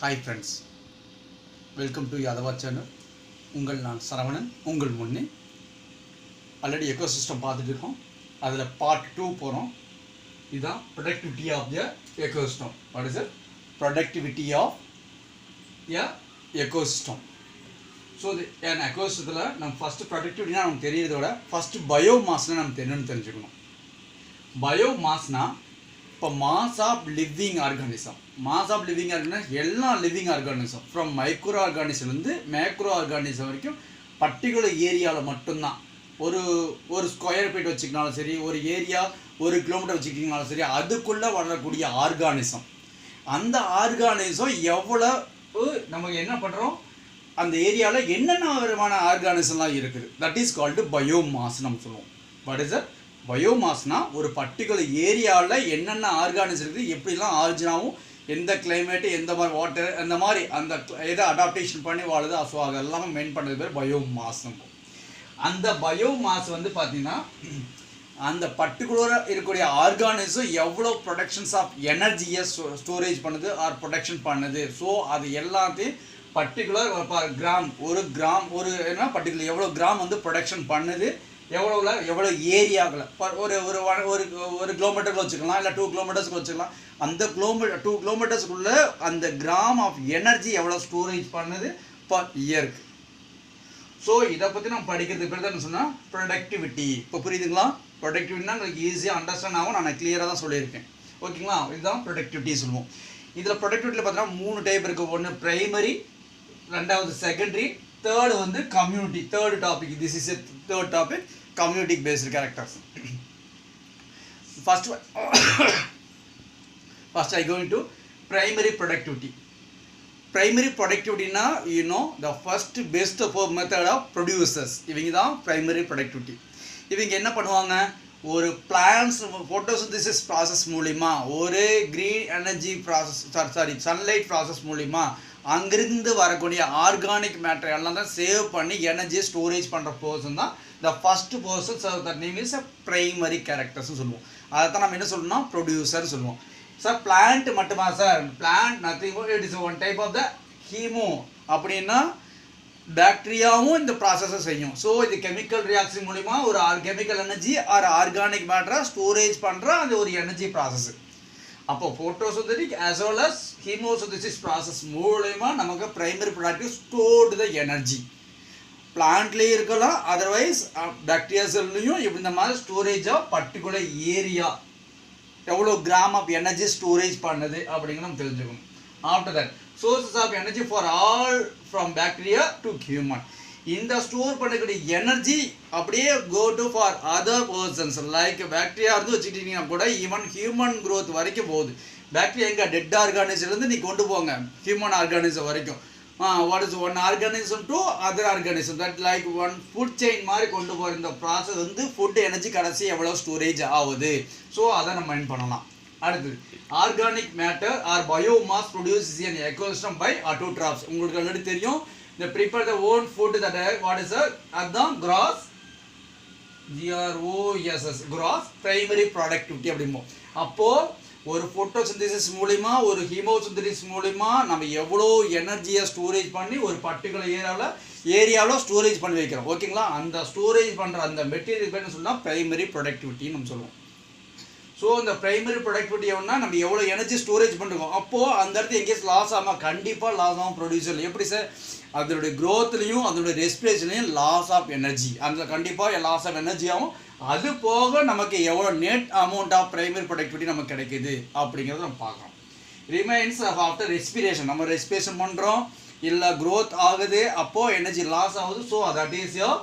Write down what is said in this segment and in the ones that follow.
Hi friends, welcome to Yadava channel. உங்கள் நான் சரவணன் உங்கள் முன்னே ஆல்ரெடி எக்கோசிஸ்டம் பார்த்துட்டு இருக்கோம். அதில் பார்ட் 2 போகிறோம். இதுதான் productivity of the ecosystem. What is it? Productivity of a ecosystem. So என் எக்கோசிஸ்டத்தில் நம்ம ஃபஸ்ட்டு ப்ரொடக்டிவிட்டினா நமக்கு தெரியறதோட ஃபஸ்ட்டு பயோமாஸ்னால் நமக்கு என்னென்னு தெரிஞ்சுக்கணும். பயோமாஸ்னால் இப்போ mass of living organism. Mass of living organism எல்லா லிவிங் ஆர்கானிசம் ஃப்ரம் மைக்ரோ ஆர்கானிசம்லேருந்து மேக்ரோ ஆர்கானிசம் வரைக்கும் பர்டிகுலர் ஏரியாவில் மட்டும்தான். ஒரு ஸ்கொயர் ஃபீட் வச்சுக்கினாலும் சரி, ஒரு ஏரியா 1 கிலோமீட்டர் வச்சுக்கிட்டிங்கனாலும் சரி, அதுக்குள்ளே வரக்கூடிய ஆர்கானிசம். அந்த ஆர்கானிசம் எவ்வளோ நமக்கு என்ன பண்ணுறோம், அந்த ஏரியாவில் என்னென்ன விதமான ஆர்கானிசம்லாம் இருக்குது, தட் இஸ் கால்டு பயோமாஸ் நம்ம சொல்லுவோம். What is it? பயோமாஸ்னால் ஒரு பர்டிகுலர் ஏரியாவில் என்னென்ன ஆர்கானிசம் இருக்குது, எப்படிலாம் ஆரிஜினாவும், எந்த கிளைமேட்டு, எந்த மாதிரி வாட்டர், அந்த மாதிரி அந்த எதை அடாப்டேஷன் பண்ணி வாழுது, ஸோ அதெல்லாமே மெயின் பண்ணுறது பேர் பயோமாஸ். அந்த பயோமாஸ் பார்த்திங்கன்னா அந்த பர்டிகுலராக இருக்கக்கூடிய ஆர்கானிசம் எவ்வளோ ப்ரொடக்ஷன்ஸ் ஆஃப் எனர்ஜியை ஸ்டோரேஜ் பண்ணுது ஆர் ப்ரொடக்ஷன் பண்ணுது. ஸோ அது எல்லாத்தையும் பர்டிகுலர் ஒரு கிராம் என்ன பர்டிகுலர் எவ்வளோ கிராம் ப்ரொடக்ஷன் பண்ணுது, எவ்வளோ ஏரியாவில் ஒரு ஒரு ஒரு கிலோமீட்டருக்கு வச்சுக்கலாம், இல்லை 2 கிலோமீட்டர்ஸ்க்கு வச்சுக்கலாம். அந்த 2 கிலோமீட்டர்ஸ்க்குள்ளே அந்த கிராம் ஆஃப் எனர்ஜி எவ்வளோ ஸ்டோரேஜ் பண்ணுது பர் இயருக்கு. ஸோ இதை பற்றி நம்ம படிக்கிறதுக்கு பேர் தான் சொன்னால் ப்ரொடக்டிவிட்டி. இப்போ புரியுதுங்களா? ப்ரொடக்டிவிட்டினா உங்களுக்கு ஈஸியாக அண்டர்ஸ்டாண்ட் ஆகும். நான் கிளியராக தான் சொல்லியிருக்கேன். ஓகேங்களா? இதுதான் ப்ரொடக்டிவிட்டி சொல்லுவோம். இதில் ப்ரொடக்டிவிட்டியில் பார்த்தீங்கன்னா 3 டைப் இருக்குது. ஒன்று ப்ரைமரி, ரெண்டாவது secondary, third community. Third topic, this is a third topic, community based characters. First I go into primary productivity. Primary productivity na the first best method of producers. இவங்க தான் primary productivity. இவங்க என்ன பண்ணுவாங்க, ஒரு plans photosynthesis process மூலிமா, ஒரு green energy process sunlight process மூலிமா அங்கிருந்து வரக்கூடிய ஆர்கானிக் மேட்டர் எல்லாம் தான் சேவ் பண்ணி எனர்ஜியை ஸ்டோரேஜ் பண்ணுற பர்சன் தான் the first person. So that name is a primary கேரக்டர்ஸ்னு சொல்லுவோம். அதை தான் நம்ம என்ன சொல்லணும்னா ப்ரொடியூசர்னு சொல்லுவோம். சார் பிளான்ட் மட்டுமா sir? Plant nothing, it is one type of the chemo. அப்படின்னா பாக்டீரியாவும் இந்த ப்ராசஸை செய்யும். ஸோ இது கெமிக்கல் ரியாக்ஷன் மூலிமா ஒரு கெமிக்கல் எனர்ஜி ஆர் ஆர்கானிக் மேட்டரை ஸ்டோரேஜ் பண்ணுற அந்த ஒரு எனர்ஜி ப்ராசஸ். அப்போ photosynthetic as well as chemosynthesis process மூலமா நமக்கு primary product stored the energy. பிளான்ட்லேயும் இருக்கலாம், அதர்வைஸ் பாக்டீரியா செல்லையும் இந்த மாதிரி ஸ்டோரேஜாக பர்டிகுலர் ஏரியா எவ்வளோ கிராம் ஆஃப் எனர்ஜி ஸ்டோரேஜ் பண்ணுது அப்படிங்கிற நம்ம தெரிஞ்சுக்கணும். After that sources of energy for all from bacteria to human. இந்த ஸ்டோர் பண்ணக்கூடிய எனர்ஜி அப்படியே go to for other persons. Like bacteria வச்சுக்கிட்டீங்கன்னா கூட ஈவன் ஹியூமன் க்ரோத் வரைக்கும் போகுது. பாக்டீரியா எங்கே டெட் ஆர்கானிசம்லேருந்து நீ கொண்டு போங்க ஹியூமன் ஆர்கானிசம் வரைக்கும். What is one organism to other organism, that like one food chain மாதிரி கொண்டு போகிற இந்த ப்ராசஸ் ஃபுட் எனர்ஜி கடைசி எவ்வளோ ஸ்டோரேஜ் ஆகுது. ஸோ அதை நம்ம மைண்ட் பண்ணலாம். அடுத்தது organic matter are biomass produces in ecosystem by autotrophs. உங்களுக்கு ஆல்ரெடி தெரியும். They prepare their own food that what is அதான் gross GROSS gross primary productivity அப்படிம்போம். அப்போது ஒரு ஃபோட்டோசிந்தசிஸ் மூலிமா ஒரு ஹீமோசிந்தசிஸ் மூலிமா நம்ம எவ்வளோ எனர்ஜியை ஸ்டோரேஜ் பண்ணி ஒரு பர்டிகுலர் ஏரியாவில் ஸ்டோரேஜ் பண்ணி வைக்கிறோம். ஓகேங்களா? அந்த ஸ்டோரேஜ் பண்ணுற அந்த மெட்டீரியல் பேர்னு சொன்னால் ப்ரைமரி ப்ரொடக்டிவிட்டின்னு நம்ம சொல்லுவோம். ஸோ இந்த ப்ரைமரி ப்ரொடக்டிவிட்டி எவ்வளோனா நம்ம எவ்வளோ எனர்ஜி ஸ்டோரேஜ் பண்ணுறோம். அப்போது அந்த இடத்துல எங்கேயாச்சும் லாஸ் ஆகாமல், கண்டிப்பாக லாஸ் ஆகும் ப்ரொடியூசர். எப்படி சார்? அதனுடைய க்ரோத்லேயும் அதனுடைய ரெஸ்பிரேஷன்லையும் லாஸ் ஆஃப் எனர்ஜி, அந்த கண்டிப்பாக லாஸ் ஆஃப் எனர்ஜி ஆகும். அது போக நமக்கு எவ்வளோ net amount of primary productivity நமக்கு கிடைக்குது அப்படிங்கிறத நம்ம பார்க்குறோம். ரிமைன்ஸ் ஆஃப்டர் ரெஸ்பிரேஷன், நம்ம ரெஸ்பிரேஷன் பண்ணுறோம் இல்லை க்ரோத் ஆகுது, அப்போது எனர்ஜி லாஸ் ஆகுது. So that is your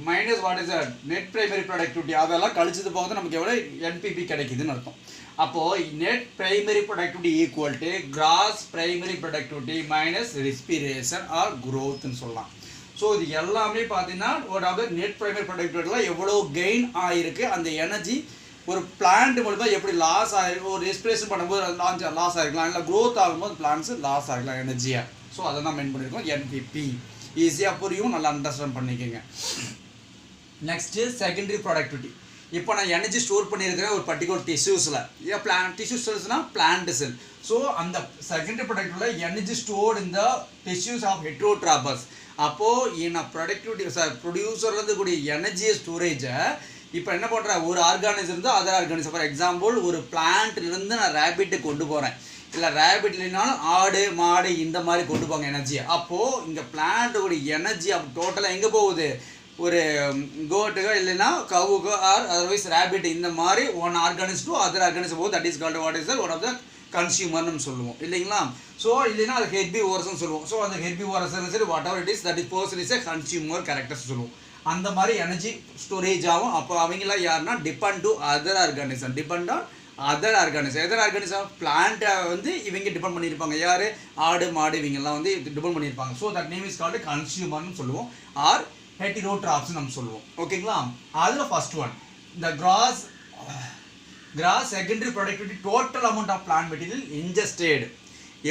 minus what is net primary productivity. அதெல்லாம் கழிச்சது போக நமக்கு எவ்வளோ என்பிபி கிடைக்குதுன்னு அர்த்தம். அப்போது net primary productivity equal to gross primary productivity minus respiration or க்ரோத்னு சொல்லலாம். ஸோ இது எல்லாமே பார்த்தீங்கன்னா ஒரு நெட் ப்ரைமரி ப்ரொடக்டிவிட்டியில் எவ்வளோ கெயின் ஆகிருக்கு, அந்த எனர்ஜி ஒரு பிளான்ட் மூலமா எப்படி லாஸ் ஆகிருக்கு, ஒரு ரெஸ்பிரேஷன் பண்ணும்போது லாஸ் ஆகிருக்கலாம், இல்லை க்ரோத் ஆகும்போது பிளான்ட்ஸ் லாஸ் ஆகிக்கலாம் எனர்ஜியாக. ஸோ அதை தான் மெயின் பண்ணியிருக்கோம். என்பிபி ஈஸியாக புரியும், நல்லா அண்டர்ஸ்டாண்ட் பண்ணிக்கோங்க. Next secondary productivity. இப்போ நான் எனர்ஜி ஸ்டோர் பண்ணியிருக்கிறேன் ஒரு பர்டிகுலர் டிஷ்யூஸில். டிஷ்யூ செல்ஸ்னால் பிளான்ட் செல். ஸோ அந்த செகண்டரி ப்ரொடக்டிவ்ல energy stored in the tissues of heterotrophs. அப்போது என்ன ப்ரொடக்டிவிட்டி ப்ரொடியூசர்லேருந்து கூடிய எனர்ஜி ஸ்டோரேஜை இப்போ என்ன பண்ணுறேன், ஒரு ஆர்கானிசம் இருந்தால் அதர் ஆர்கானிசம். ஃபார் எக்ஸாம்பிள் ஒரு பிளான்ட்லேருந்து நான் ரேபிட்டுக்கு கொண்டு போகிறேன், இல்லை ரேபிட் இல்லைனாலும் ஆடு மாடு இந்த மாதிரி கொண்டு போங்க எனர்ஜியை. அப்போது இங்கே பிளான்ட்டோட எனர்ஜி அப்போ டோட்டலாக எங்கே போகுது, ஒரு கோட்டுக்கோ இல்லைன்னா கவுக்கோ ஆர் அதர்வைஸ் ரேபிட் இந்த மாதிரி one organism to other organism போகுது. That is called what is one of the கன்சியூமர்னு சொல்லுவோம் இல்லைங்களா. ஸோ இல்லைன்னா அது ஹெர்பிவோரஸ்ன்னு சொல்லுவோம். ஸோ அந்த ஹெர்பிவோரஸ் சரி whatever it is that is person is a consumer characters சொல்லுவோம். அந்த மாதிரி எனர்ஜி ஸ்டோரேஜ் ஆகும். அப்போ அவங்களாம் யாருன்னா depend to other organism, depend on other organism. Other organism பிளான்ட்டை வந்து இவங்க டிபெண்ட் பண்ணியிருப்பாங்க. யார், ஆடு மாடு இவங்கெல்லாம் வந்து டிபெண்ட் பண்ணியிருப்பாங்க. So that name is called கன்சியூமர்னு சொல்லுவோம் ஆர் ஹெட்டிரோட்ராப்ஸ் நம்ம சொல்லுவோம். ஓகேங்களா. அதில் ஃபர்ஸ்ட் ஒன் இந்த gross secondary productivity total amount of plant material ingested.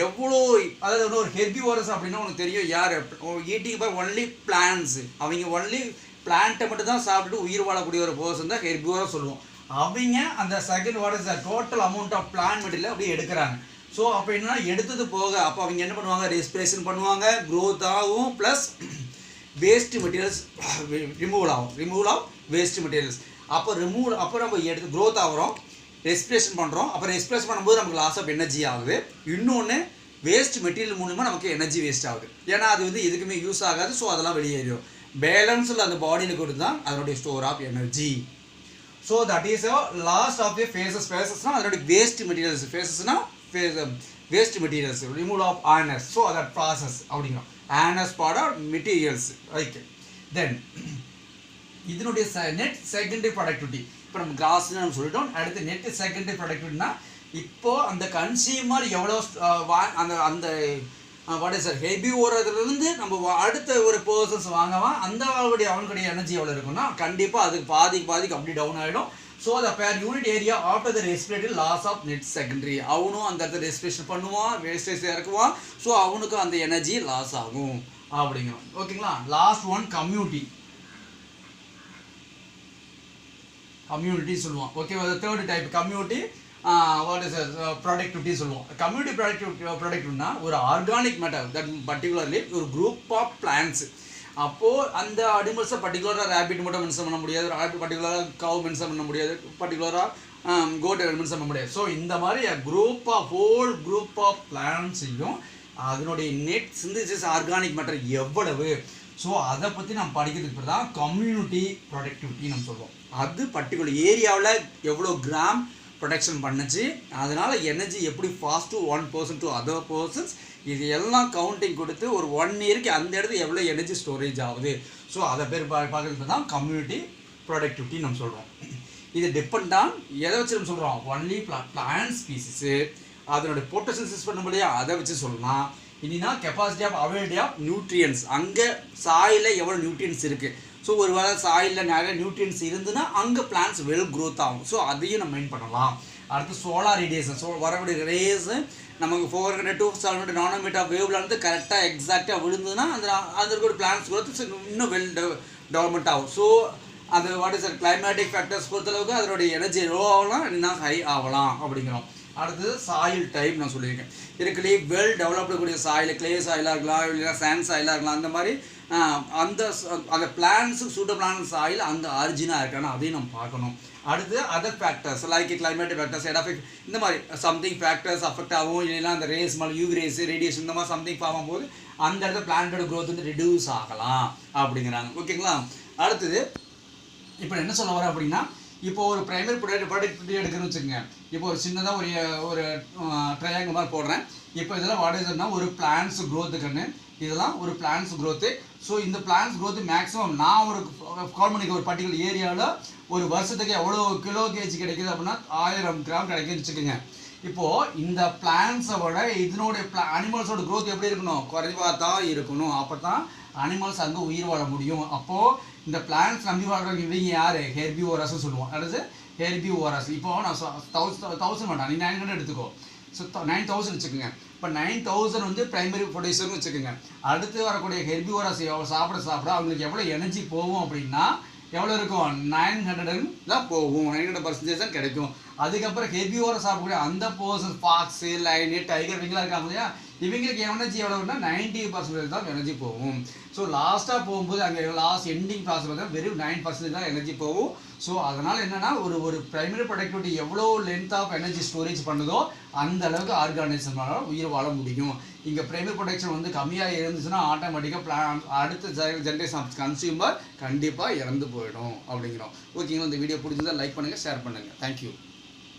எவ்வளோ, அதாவது ஒரு ஹெர்பிவோரஸ் அப்படின்னா உனக்கு தெரியும் யார், ஈட்டிங் பை ஒன்லி பிளான்ட்ஸ். அவங்க ஒன்லி பிளான்ட்டை மட்டும் தான் சாப்பிட்டு உயிர் வாழக்கூடிய ஒரு பர்சன் தான் ஹெர்பிவோரஸ் சொல்லுவோம். அவங்க அந்த second what is the total amount of plant material அப்படியே எடுக்கிறாங்க. ஸோ அப்போ என்னன்னா எடுத்தது போக அப்போ அவங்க என்ன பண்ணுவாங்க, ரெஸ்பிரேஷன் பண்ணுவாங்க, க்ரோத் ஆகும், plus waste materials removal of waste materials. அப்போ நம்ம எடுத்து க்ரோத் ஆகிறோம், ரெஸ்பிரேஷன் பண்ணுறோம். அப்புறம் ரெஸ்பிரேஷன் பண்ணும்போது நமக்கு லாஸ் ஆஃப் எனர்ஜி ஆகுது. இன்னொன்று வேஸ்ட் மெட்டீரியல் மூலமாக நமக்கு எனர்ஜி வேஸ்ட் ஆகுது. ஏன்னா அது வந்து எதுக்குமே யூஸ் ஆகாது. ஸோ அதெல்லாம் வெளியேறிடும். பேலன்ஸில் அந்த பாடியில் கொடுத்து தான் அதனுடைய store of energy. So that is lost of the ஃபேஸஸ்னால் அதனுடைய வேஸ்ட் மெட்டீரியல்ஸ், ஃபேஸஸ்னால் waste materials removal of anus. So that process அப்படிங்கிறோம். Anus part of materials. Right. Then இதனுடைய நெட் செகண்டரி ப்ரொடக்டிவிட்டி இப்போ நம்ம கிராஸ்ன்னு நம்ம சொல்லிட்டோம். அடுத்து நெட் செகண்டரி ப்ரொடக்டிவிட்டினா இப்போது அந்த கன்சியூமர் எவ்வளோ அந்த வாட் இஸ் சார் ஹெர்பிவோரஸ்லேருந்து நம்ம அடுத்த ஒரு பர்சன்ஸ் வாங்கவான் அந்த அவனுடைய எனர்ஜி எவ்வளோ இருக்குன்னா கண்டிப்பாக அதுக்கு பாதிக்கு அப்படி டவுன் ஆகிடும். So the per unit area after the respiratory loss of net secondary. அவனும் அந்த இடத்துல ரெஸ்பிரேஷன் பண்ணுவான், வேஸ்டேஜ் இறக்குவான். ஸோ அவனுக்கும் அந்த எனர்ஜி லாஸ் ஆகும் அப்படிங்கிறோம். ஓகேங்களா. லாஸ்ட் ஒன் கம்யூனிட்டி சொல்லுவோம். Okay, third type community what is productivity சொல்லுவோம். கம்யூனிட்டி ப்ரொடக்டிவ்னா ஒரு ஆர்கானிக் மேட்டர் தட் பர்டிகுலர்லி ஒரு குரூப் ஆஃப் பிளான்ட்ஸ். அப்போது அந்த அனிமல்ஸை பர்டிகுலராக ரேபிட் மட்டும் மென்ஷன் பண்ண முடியாது, பர்டிகுலராக கவ் மென்ஷன் பண்ண முடியாது, பர்டிகுலராக கோட் மென்ஷன் பண்ண முடியாது. ஸோ இந்த மாதிரி ஹோல் குரூப் ஆஃப் பிளான்ட்ஸையும் அதனுடைய நெட் சிந்தசிஸ் ஆர்கானிக் மேட்டர் எவ்வளவு, ஸோ அதை பற்றி நம்ம படிக்கிறதுக்கு பேர் தான் கம்யூனிட்டி ப்ரொடக்டிவிட்டி நம்ம சொல்லுவோம். அது பர்டிகுலர் ஏரியாவில் எவ்வளோ கிராம் ப்ரொடக்ஷன் பண்ணுச்சு, அதனால் எனர்ஜி எப்படி fast to 1% to other persons, இது எல்லாம் கவுண்டிங் கொடுத்து ஒரு 1 இயருக்கு அந்த இடத்துல எவ்வளோ எனர்ஜி ஸ்டோரேஜ் ஆகுது. ஸோ அதை பேர் பார்க்குறது தான் கம்யூனிட்டி ப்ரொடக்டிவிட்டி நம்ம சொல்கிறோம். இது டிபெண்ட் ஆன் எதை வச்சு நம்ம சொல்கிறோம், ஒன்லி பிளான்ட் ஸ்பீசிஸு அதனுடைய போட்டோசிந்தசிஸ் பண்ண முடியாது அதை வச்சு சொல்லலாம். இனினா capacity of availability of nutrients, அங்கே சாயில் எவ்வளோ நியூட்ரியன்ஸ் இருக்குது. ஸோ ஒரு வேளை சாயிலில் நிறைய நியூட்ரியன்ஸ் இருந்துன்னா அங்கே பிளான்ட்ஸ் வெல் க்ரோத் ஆகும். ஸோ அதையும் நம்ம மெயின் பண்ணலாம். அடுத்து சோலார் ரேடியேஷன், வரக்கூடிய ரேஸ் நமக்கு 400 to 700 நானோமீட்டர் வேவ்லேருந்து கரெக்டாக எக்ஸாக்டாக விழுந்ததுன்னா அந்த ஒரு பிளான்ட்ஸ் க்ரோத் இன்னும் வெல் டெவலப்மெண்ட் ஆகும். ஸோ அது வாட் இஸ் கிளைமேட்டிக் ஃபேக்டர்ஸ் பொறுத்தளவுக்கு அதனுடைய எனர்ஜி லோ ஆகலாம், இன்னும் ஹை ஆகலாம் அப்படிங்கிறோம். அடுத்தது சாயில் டைப் நான் சொல்லியிருக்கேன். இதுக்குள்ளேயே வெல் டெவலப்டு கூடிய சாயில், கிளே சாயிலாக இருக்கலாம், இல்லைன்னா சாண்ட் சாயிலாக இருக்கலாம். அந்த மாதிரி அந்த பிளான்ஸுக்கு சூட்டபிளான சாயில் அந்த ஆரிஜினாக இருக்கான்னு அதையும் நம்ம பார்க்கணும். அடுத்து other factors like climatic factors, effect இந்த மாதிரி சம்திங் ஃபேக்டர்ஸ் அஃபெக்ட் ஆகும். இல்லைன்னா அந்த ரேஸ் மேலே யூவி ரேஸ், ரேடியேஷன் இந்த மாதிரி சம்திங் ஃபார்ம் போது அந்த இடத்துல பிளான்ட்டோட க்ரோத் வந்து ரெடியூஸ் ஆகலாம் அப்படிங்கிறாங்க. ஓகேங்களா. அடுத்தது இப்போ என்ன சொல்ல வரேன் அப்படின்னா, இப்போ ஒரு ப்ரைமரி ப்ராடக்ட் எடுக்கணும்னு வச்சுக்கோங்க. இப்போ ஒரு சின்னதாக ஒரு ட்ரையாங்கிள் மாதிரி போடுறேன். இப்போ இதெல்லாம் வாட் இஸ்னா ஒரு பிளான்ஸ் க்ரோத்துக்குன்னு, இதெல்லாம் ஒரு பிளான்ஸ் க்ரோத்து. ஸோ இந்த பிளான்ஸ் க்ரோத்து மேக்ஸிமம் நான் ஒரு கால் பண்ணிக்க ஒரு பர்டிகுலர் ஏரியாவில் ஒரு வருஷத்துக்கு எவ்வளோ கிலோ கேஜி கிடைக்குது அப்படின்னா 1000 கிராம் கிடைக்குதுன்னு வச்சுக்கோங்க. இப்போது இந்த பிளான்ஸை விட இதனுடைய அனிமல்ஸோட க்ரோத் எப்படி இருக்கணும், குறைவாக தான் இருக்கணும். அப்போ தான் அனிமல்ஸ் அங்கே உயிர் வாழ முடியும். அப்போது இந்த பிளான்ஸ் நம்பி வாழ்றவங்க இவங்க யார், ஹெர்பிவோரஸ்ன்னு சொல்லுவோம். அதாவது ஹெர்பிவோரஸ். இப்போது நான் 1000 வேண்டாம், நீ 900 எடுத்துக்கோ. ஸோ 9000 வச்சுக்கோங்க. இப்போ 9000 வந்து ப்ரைமரி ப்ரொடியூசர்னு வச்சுக்கோங்க. அடுத்து வரக்கூடிய ஹெர்பிவோரஸ் சாப்பிட அவங்களுக்கு எவ்வளோ எனர்ஜி போகும் அப்படின்னா எவ்வளோ இருக்கும், 900 தான் போகும், 900% தான் கிடைக்கும். அதுக்கப்புறம் ஹெவியோர சாப்பிடக்கூடிய அந்த பர்சன் ஃபாக்ஸு லைனு டைகர் இவங்களாம் இருக்காங்க இல்லையா, இவங்களுக்கு எனர்ஜி எவ்வளோன்னா 90% தான் எனர்ஜி போகும். ஸோ லாஸ்ட்டாக போகும்போது அங்கே லாஸ்ட் எண்டிங் ப்ராசஸ் பார்த்தா வெறும் 9% தான் எனர்ஜி போகும். ஸோ அதனால் என்னென்னா ஒரு ப்ரைமரி ப்ரொடக்டிவிட்டி எவ்வளோ லென்த் ஆஃப் எனர்ஜி ஸ்டோரேஜ் பண்ணுதோ அந்த அளவுக்கு ஆர்கானிசம்னால உயிர் வாழ முடியும். இங்கே ப்ரைமரி ப்ரொடக்ஷன் வந்து கம்மியாக இருந்துச்சுன்னா ஆட்டோமேட்டிக்காக அடுத்த ஜென்ரேஷன் ஆஃப் கன்சியூமர் கண்டிப்பாக இறந்து போயிடும் அப்படிங்கிறோம். ஓகேங்களா, இந்த வீடியோ பிடிச்சிருந்தா லைக் பண்ணுங்கள், ஷேர் பண்ணுங்கள். தேங்க்யூ.